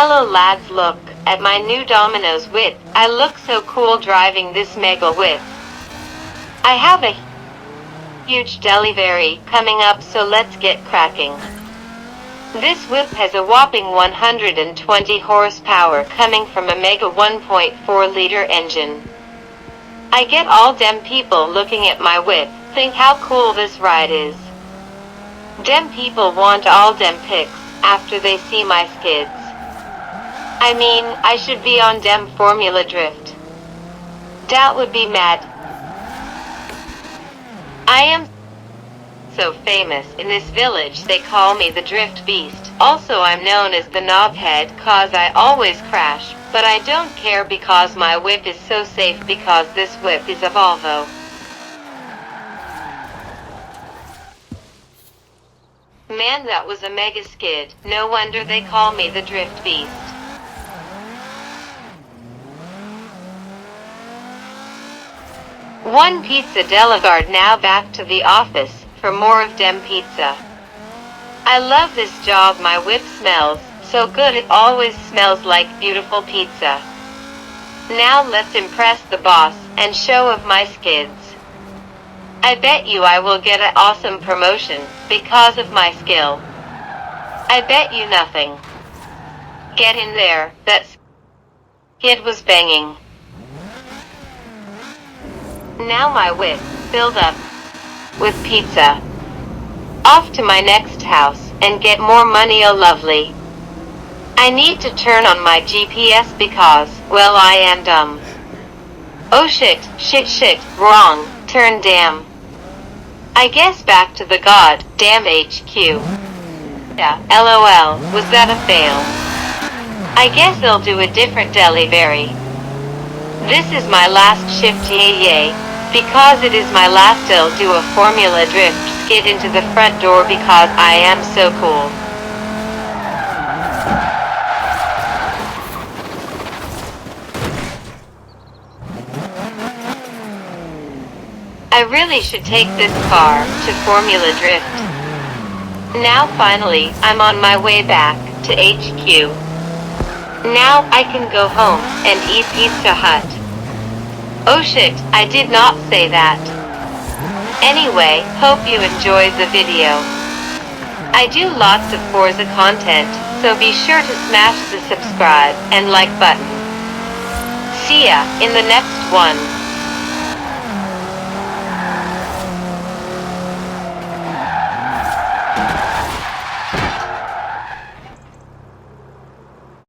Hello lads, look at my new Dominos whip. I look so cool driving this mega whip. I have a huge delivery coming up, so let's get cracking. This whip has a whopping 120 horsepower coming from a mega 1.4-liter engine. I get all dem people looking at my whip, think how cool this ride is. Dem people want all dem pics after they see my skids. I mean, I should be on dem Formula Drift. Dat would be mad. I am so famous in this village, they call me the Drift Beast. Also I'm known as the knobhead cause I always crash, but I don't care because my whip is so safe because this whip is a Volvo. Man, that was a mega skid. No wonder they call me the Drift Beast. One pizza delegard, now back to the office for more of dem pizza. I love this job. My whip smells so good, it always smells like beautiful pizza. Now let's impress the boss and show of my skids. I bet you I will get an awesome promotion because of my skill. I bet you nothing. Get in there, that skid was banging. Now my whip filled up with pizza. Off to my next house and get more money, oh lovely. I need to turn on my GPS because, well, I am dumb. Oh shit, wrong, turn damn. I guess back to the god damn HQ. Yeah, LOL, was that a fail? I guess I'll do a different delivery. This is my last shift, yay. Because it is my last, I'll do a Formula Drift skid into the front door because I am so cool. I really should take this car to Formula Drift. Now finally, I'm on my way back to HQ. Now I can go home and eat Pizza Hut. Oh shit, I did not say that. Anyway, hope you enjoyed the video. I do lots of Forza content, so be sure to smash the subscribe and like button. See ya in the next one.